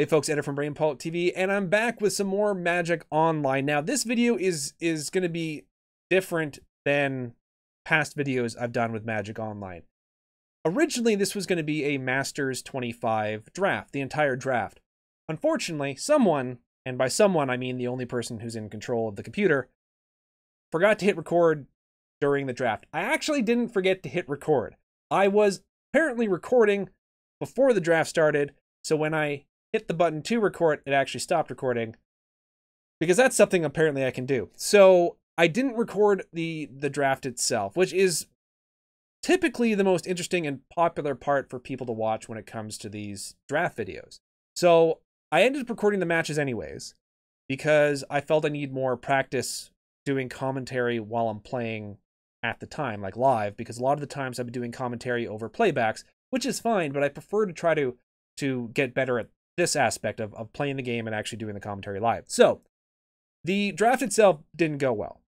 Hey folks, Eder from Brainpulp TV, and I'm back with some more Magic Online. Now, this video is going to be different than past videos I've done with Magic Online. Originally, this was going to be a Masters 25 draft, the entire draft. Unfortunately, someone, and by someone I mean the only person who's in control of the computer, forgot to hit record during the draft. I actually didn't forget to hit record. I was apparently recording before the draft started, so when I hit the button to record, it actually stopped recording, because that's something apparently I can do. So I didn't record the draft itself, which is typically the most interesting and popular part for people to watch when it comes to these draft videos. So I ended up recording the matches anyways, because I felt I need more practice doing commentary while I'm playing at the time, like live, because a lot of the times I've been doing commentary over playbacks, which is fine, but I prefer to try to get better at this aspect of playing the game and actually doing the commentary live. So the draft itself didn't go well.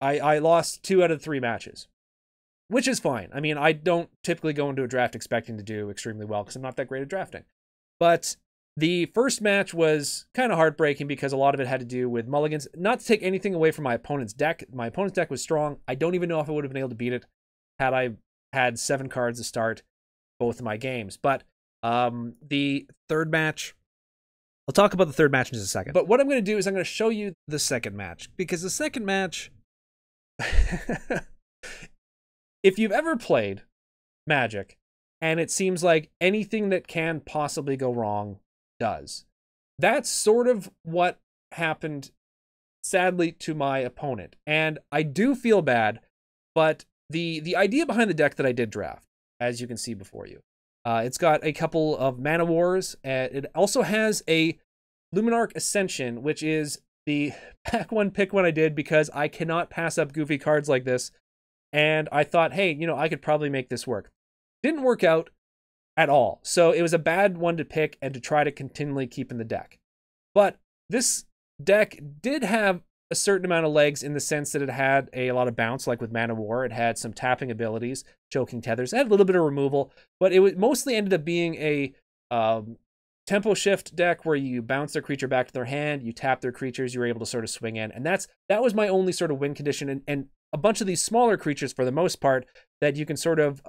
I lost 2 out of 3 matches, which is fine. I mean, I don't typically go into a draft expecting to do extremely well because I'm not that great at drafting. But the first match was kind of heartbreaking because a lot of it had to do with mulligans. Not to take anything away from my opponent's deck. My opponent's deck was strong. I don't even know if I would have been able to beat it had I had 7 cards to start both of my games. But the third match, I'll talk about the third match in just a second. But what I'm going to do is I'm going to show you the second match, because the second match, if you've ever played Magic and it seems like anything that can possibly go wrong does, that's sort of what happened, sadly, to my opponent. And I do feel bad, but the idea behind the deck that I did draft, as you can see before you, it's got a couple of Mana Wars. It also has a Luminarch Ascension, which is the pack one pick one I did because I cannot pass up goofy cards like this. And I thought, hey, you know, I could probably make this work. Didn't work out at all. So it was a bad one to pick and to try to continually keep in the deck. But this deck did have a certain amount of legs in the sense that it had a lot of bounce, like with Mana War. It had some tapping abilities, choking tethers. It had a little bit of removal, but it mostly ended up being a tempo shift deck where you bounce their creature back to their hand, you tap their creatures, you're able to sort of swing in. And that was my only sort of win condition. And a bunch of these smaller creatures, for the most part, that you can sort of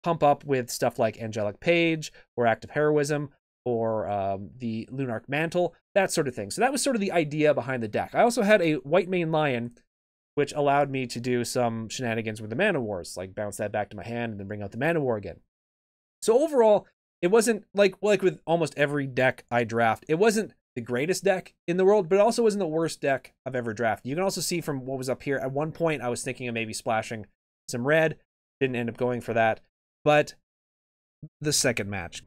pump up with stuff like Angelic Page or Active Heroism or the Lunarch Mantle, that sort of thing. So that was sort of the idea behind the deck. I also had a White Mane Lion, which allowed me to do some shenanigans with the Mana Wars, like bounce that back to my hand and then bring out the Mana War again. So overall, it wasn't like with almost every deck I draft, it wasn't the greatest deck in the world, but it also wasn't the worst deck I've ever drafted. You can also see from what was up here, at one point I was thinking of maybe splashing some red, didn't end up going for that. But the second match,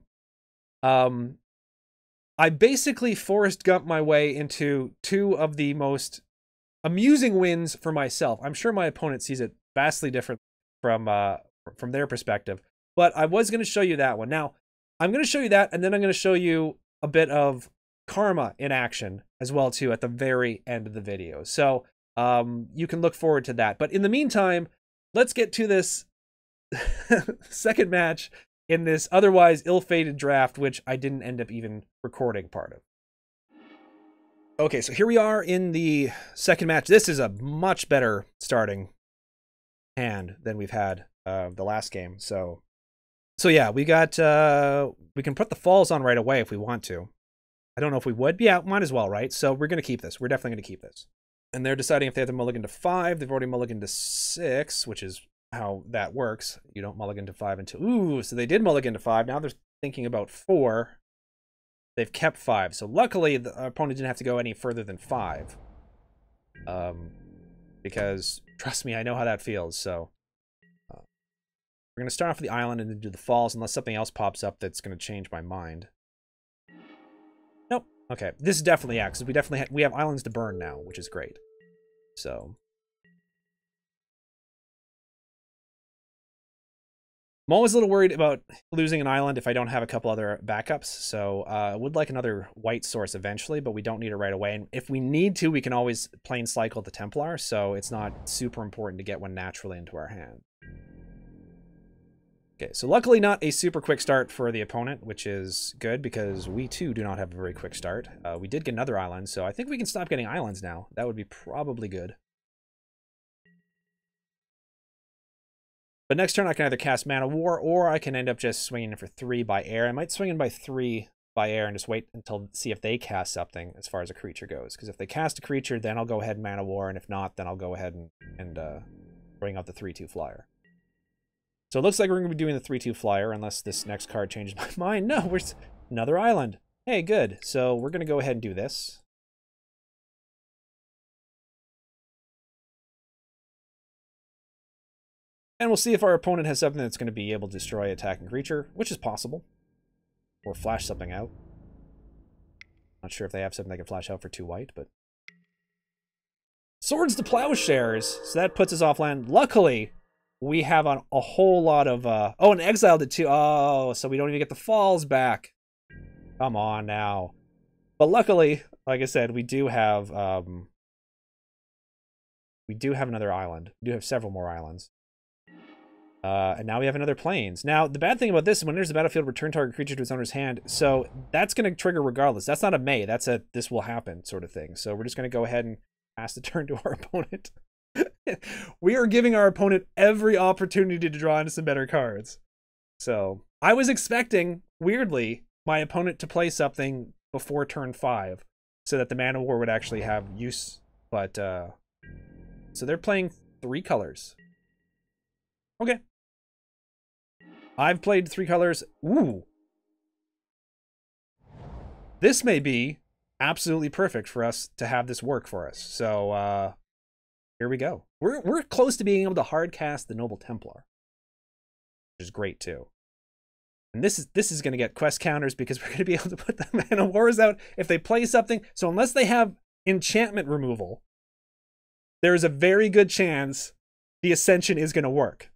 I basically Forrest Gump my way into 2 of the most amusing wins for myself. I'm sure my opponent sees it vastly different from their perspective, but I was going to show you that one. Now, I'm going to show you that, and then I'm going to show you a bit of Karma in action as well, too, at the very end of the video. So you can look forward to that. But in the meantime, let's get to this second match in this otherwise ill-fated draft, which I didn't end up even recording part of. Okay, so here we are in the second match. This is a much better starting hand than we've had the last game. So yeah, we got we can put the falls on right away if we want to. I don't know if we would. Yeah, might as well, right? So we're going to keep this. We're definitely going to keep this. And they're deciding if they have to mulligan to 5. They've already mulliganed to 6, which is how that works. You don't mulligan to 5 until... Ooh, so they did mulligan to 5. Now they're thinking about 4. They've kept 5. So luckily, the opponent didn't have to go any further than 5. Because, trust me, I know how that feels. So we're going to start off with the island and then do the falls, unless something else pops up that's going to change my mind. Nope. Okay, this is definitely, yeah, because we have islands to burn now, which is great. So I'm always a little worried about losing an island if I don't have a couple other backups. So I would like another white source eventually, but we don't need it right away. And if we need to, we can always plain cycle the Templar, so it's not super important to get one naturally into our hand. Okay, so luckily not a super quick start for the opponent, which is good because we too do not have a very quick start. We did get another island, so I think we can stop getting islands now. That would be probably good. But next turn I can either cast Mana War, or I can end up just swinging in for 3 by air. I might swing in by 3 by air and just wait until see if they cast something as far as a creature goes. Because if they cast a creature, then I'll go ahead and Mana War, and if not, then I'll go ahead and bring out the 3/2 flyer. So it looks like we're going to be doing the 3/2 flyer, unless this next card changes my mind. No, we're another island. Hey, good. So we're going to go ahead and do this. And we'll see if our opponent has something that's going to be able to destroy attacking creature, which is possible. Or flash something out. Not sure if they have something that can flash out for 2 white, but... Swords to Plowshares! So that puts us off land. Luckily, we have a whole lot of... Oh, and exiled it too. Oh, so we don't even get the falls back. Come on now. But luckily, like I said, we do have... we do have another island. We do have several more islands. And now we have another plains. Now, the bad thing about this is when there's a battlefield, return target creature to its owner's hand. So that's going to trigger regardless. That's not a may. That's a this will happen sort of thing. So we're just going to go ahead and pass the turn to our opponent. We are giving our opponent every opportunity to draw into some better cards. So I was expecting, weirdly, my opponent to play something before turn 5 so that the Mana War would actually have use. But, so they're playing 3 colors. Okay. I've played 3 colors. Ooh. This may be absolutely perfect for us to have this work for us. So, here we go. We're close to being able to hard cast the Noble Templar, which is great too. And this is going to get quest counters because we're going to be able to put the Mana Wars out if they play something. So unless they have enchantment removal, there is a very good chance the Ascension is going to work.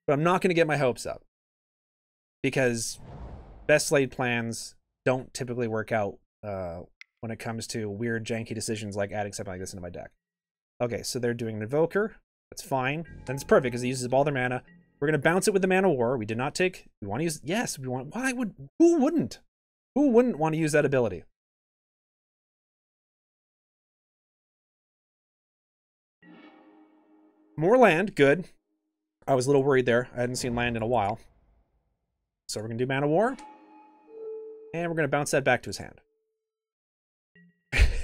But I'm not going to get my hopes up because best laid plans don't typically work out when it comes to weird, janky decisions like adding something like this into my deck. Okay, so they're doing an Invoker. That's fine. Then it's perfect because it uses up all their mana. We're going to bounce it with the Mana War. We did not take... We want to use... Yes, we want... Why would... Who wouldn't? Who wouldn't want to use that ability? More land. Good. I was a little worried there. I hadn't seen land in a while. So we're going to do Mana War. And we're going to bounce that back to his hand.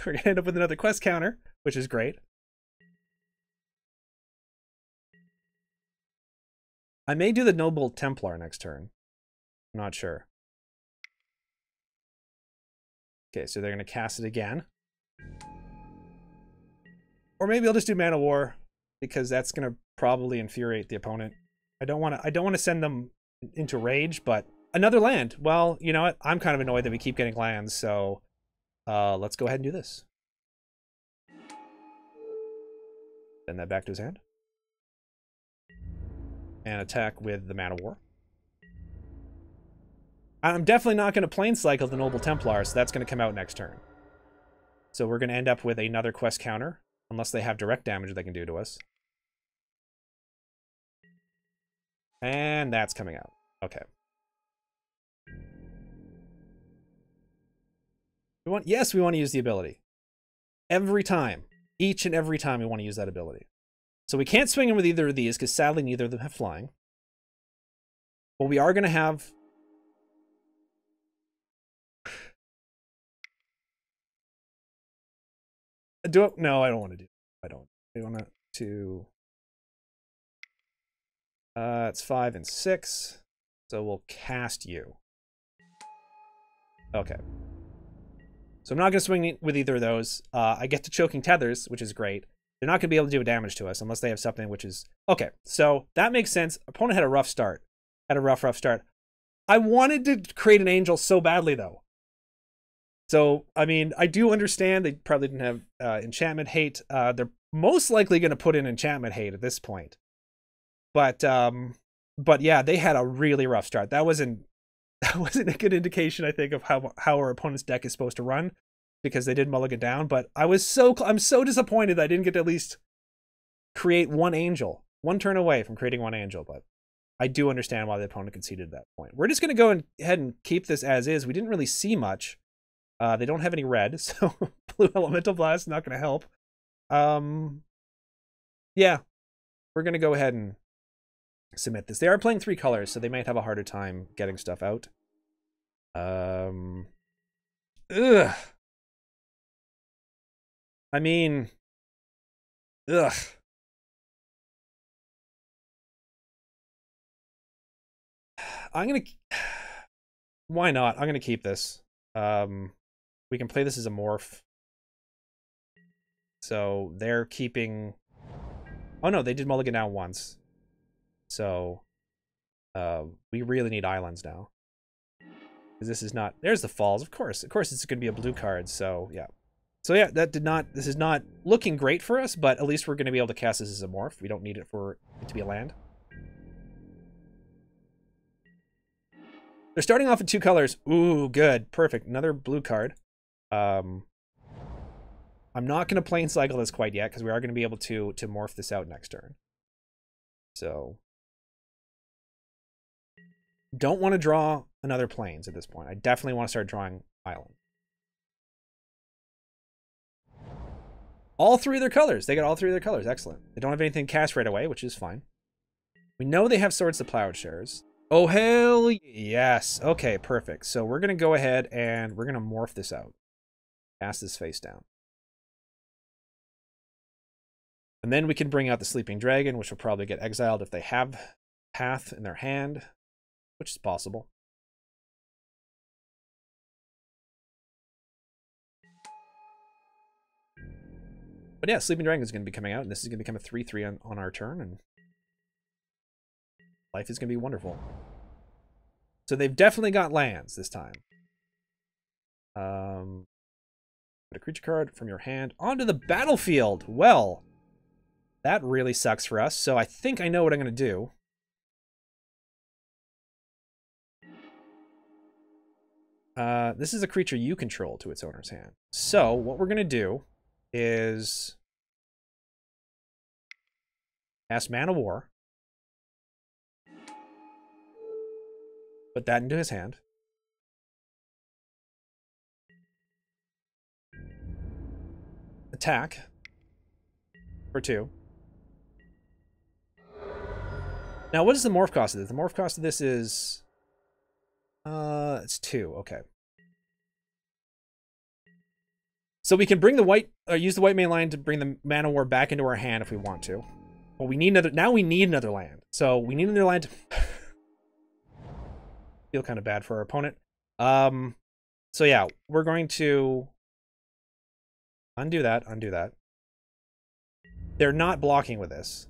We're going to end up with another quest counter, which is great. I may do the Noble Templar next turn. I'm not sure. Okay, so they're going to cast it again. Or maybe I'll just do Mana War, because that's going to probably infuriate the opponent. I don't want to send them into rage, but another land. Well, you know what? I'm kind of annoyed that we keep getting lands, so let's go ahead and do this. Send that back to his hand. And attack with the Mana War. I'm definitely not going to plane cycle the Noble Templar, so that's going to come out next turn. So we're going to end up with another quest counter, unless they have direct damage they can do to us. And that's coming out. Okay. Yes, we want to use the ability. Every time. Each and every time we want to use that ability. So we can't swing in with either of these, because sadly neither of them have flying. But we are going to have... No, I don't want to do it. I don't. I want to... it's 5 and 6. So we'll cast you. Okay. So I'm not going to swing with either of those. I get to Choking Tethers, which is great. They're not going to be able to do damage to us unless they have something which is... Okay, so that makes sense. Opponent had a rough start. Had a rough start. I wanted to create an angel so badly, though. So, I mean, I do understand they probably didn't have enchantment hate. They're most likely going to put in enchantment hate at this point. But yeah, they had a really rough start. That wasn't a good indication, I think, of how our opponent's deck is supposed to run, because they did mulligan down. But I'm so disappointed that I didn't get to at least create one angel. one turn away from creating one angel, but I do understand why the opponent conceded at that point. We're just going to go ahead and keep this as is. We didn't really see much. They don't have any red, so blue elemental blast is not going to help. Yeah, we're going to go ahead and submit this. They are playing 3 colors, so they might have a harder time getting stuff out. Ugh. I mean, ugh. I'm gonna. Why not? I'm gonna keep this. We can play this as a morph. So they're keeping. Oh no, they did mulligan down once. So, we really need islands now. Because this is not. There's the falls, of course. Of course, it's gonna be a blue card. So yeah. So yeah, that did not. This is not looking great for us, but at least we're gonna be able to cast this as a morph. We don't need it for it to be a land. They're starting off in 2 colors. Ooh, good. Perfect. Another blue card. I'm not going to plane cycle this quite yet because we are going to be able to morph this out next turn. So don't want to draw another planes at this point. I definitely want to start drawing island. All 3 of their colors. They got all 3 of their colors. Excellent. They don't have anything cast right away, which is fine. We know they have Swords to Plowshares. Oh, hell yes. Okay, perfect. So we're going to go ahead and we're going to morph this out. Cast this face down. And then we can bring out the Sleeping Dragon, which will probably get exiled if they have Path in their hand, which is possible. But yeah, Sleeping Dragon is going to be coming out, and this is going to become a 3/3 on our turn, and life is going to be wonderful. So they've definitely got lands this time. Put a creature card from your hand onto the battlefield. Well, that really sucks for us. So I think I know what I'm going to do. This is a creature you control to its owner's hand. So what we're going to do is cast Mana War. Put that into his hand. Attack for 2. Now, what is the morph cost of this? The morph cost of this is it's 2. Okay. So we can bring the white, use the white main line to bring the Mana War back into our hand if we want to. But we need another. Now we need another land. So we need another land. Feel kind of bad for our opponent. So yeah, we're going to undo that. Undo that. They're not blocking with this.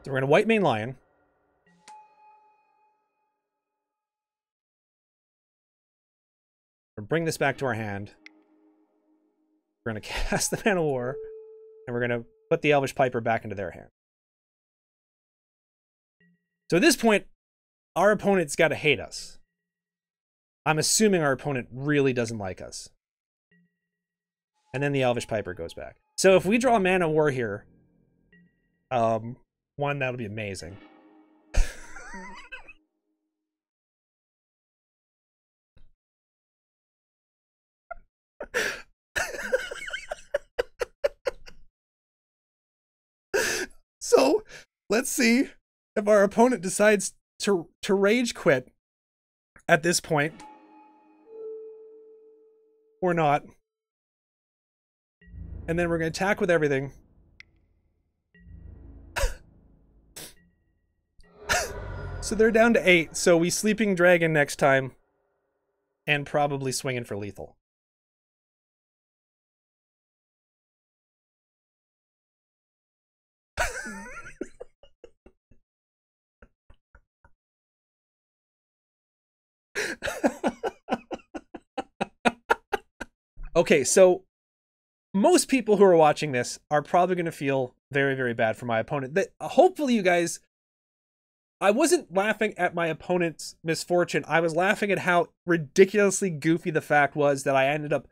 So we're going to white main lion. We're going to bring this back to our hand. We're going to cast the Mana War. And we're going to put the Elvish Piper back into their hand. So at this point, our opponent's got to hate us. I'm assuming our opponent really doesn't like us. And then the Elvish Piper goes back. So if we draw Mana War here, one, that'll be amazing. So let's see if our opponent decides to rage quit at this point or not. And then we're going to attack with everything. So they're down to 8. So we Sleeping Dragon next time and probably swinging for lethal. Okay, so most people who are watching this are probably going to feel very, very bad for my opponent. That hopefully you guys I wasn't laughing at my opponent's misfortune. I was laughing at how ridiculously goofy the fact was that I ended up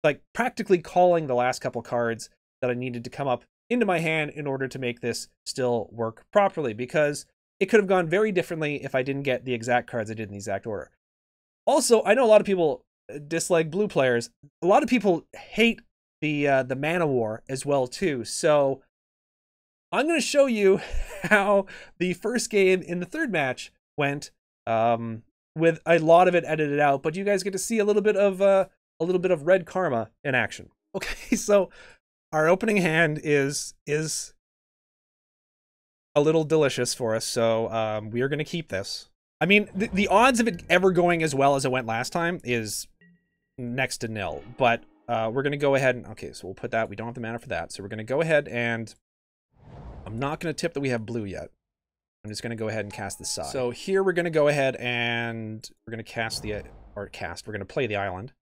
like practically calling the last couple cards that I needed to come up into my hand in order to make this still work properly, because it could have gone very differently if I didn't get the exact cards I did in the exact order. Also, I know a lot of people dislike blue players. A lot of people hate the mana war as well too. So I'm going to show you how the first game in the third match went, with a lot of it edited out, but you guys get to see a little bit of red karma in action. Okay, so our opening hand is a little delicious for us, so we are going to keep this. I mean, the odds of it ever going as well as it went last time is next to nil, but we're going to go ahead and, okay, so we'll put that, we don't have the mana for that, so we're going to go ahead and, I'm not going to tip that we have blue yet. I'm just going to go ahead and cast the side. So here we're going to go ahead and we're going to cast we're going to play the island.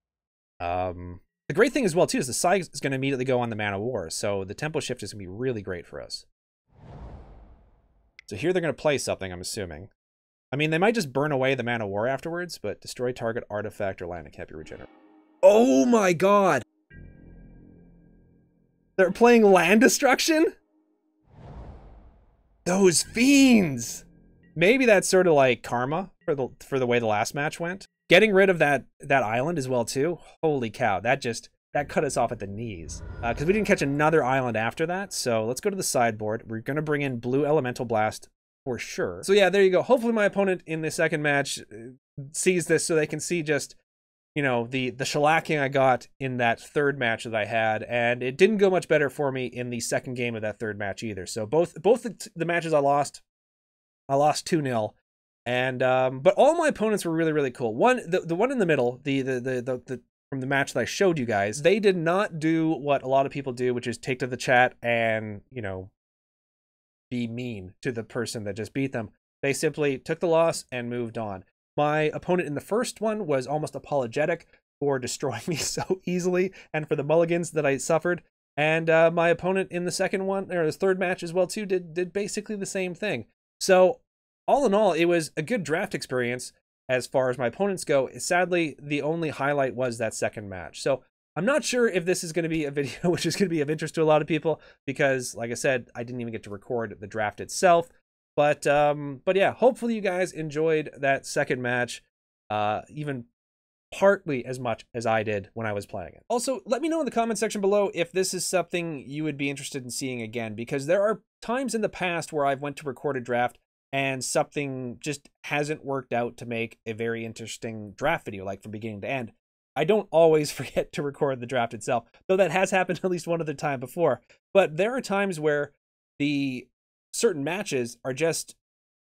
The great thing as well too is the side is going to immediately go on the mana war, so the tempo shift is going to be really great for us. So here they're going to play something, I'm assuming. I mean, they might just burn away the mana war afterwards, but destroy target artifact or land that can't be regenerated. Oh my god! They're playing land destruction? Those fiends! Maybe that's sort of like karma for the way the last match went. Getting rid of that island as well too. Holy cow, that cut us off at the knees. Because we didn't catch another island after that. So let's go to the sideboard. We're gonna bring in blue elemental blast for sure. So yeah, there you go. Hopefully my opponent in the second match sees this so they can see just, you know, the shellacking I got in that third match that I had, and it didn't go much better for me in the second game of that third match either. So both the matches I lost 2-0, and but all my opponents were really, really cool. The one in the middle, the from the match that I showed you guys, they did not do what a lot of people do, which is take to the chat and, you know, be mean to the person that just beat them. They simply took the loss and moved on. My opponent in the first one was almost apologetic for destroying me so easily and for the mulligans that I suffered. And my opponent in the second one, or his third match as well too, did basically the same thing. So all in all, it was a good draft experience as far as my opponents go. Sadly, the only highlight was that second match. So I'm not sure if this is going to be a video which is going to be of interest to a lot of people, because like I said, I didn't even get to record the draft itself. But yeah, hopefully you guys enjoyed that second match, even partly as much as I did when I was playing it. Also, let me know in the comment section below if this is something you would be interested in seeing again, because there are times in the past where I've went to record a draft and something just hasn't worked out to make a very interesting draft video, like from beginning to end. I don't always forget to record the draft itself, though that has happened at least one other time before. But there are times where the certain matches are just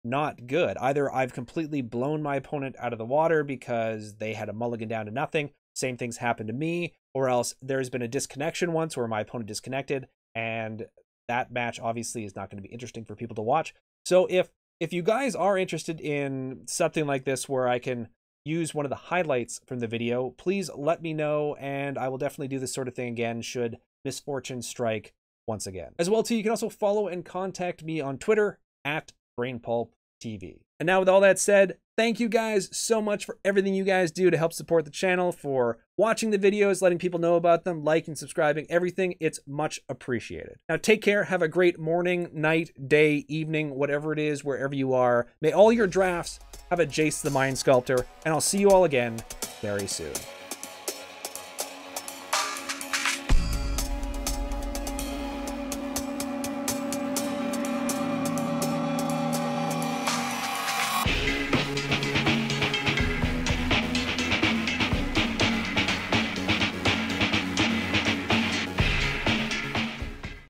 not good. Either I've completely blown my opponent out of the water because they had a mulligan down to nothing, same things happened to me, or else there's been a disconnection once where my opponent disconnected, and that match obviously is not going to be interesting for people to watch. So if you guys are interested in something like this where I can use one of the highlights from the video, please let me know, and I will definitely do this sort of thing again should misfortune strike once again. As well too, you can also follow and contact me on Twitter at BrainPulpTV. And now with all that said, thank you guys so much for everything you guys do to help support the channel, for watching the videos, letting people know about them, liking, subscribing, everything. It's much appreciated. Now take care, have a great morning, night, day, evening, whatever it is, wherever you are. May all your drafts have a Jace the Mind Sculptor, and I'll see you all again very soon.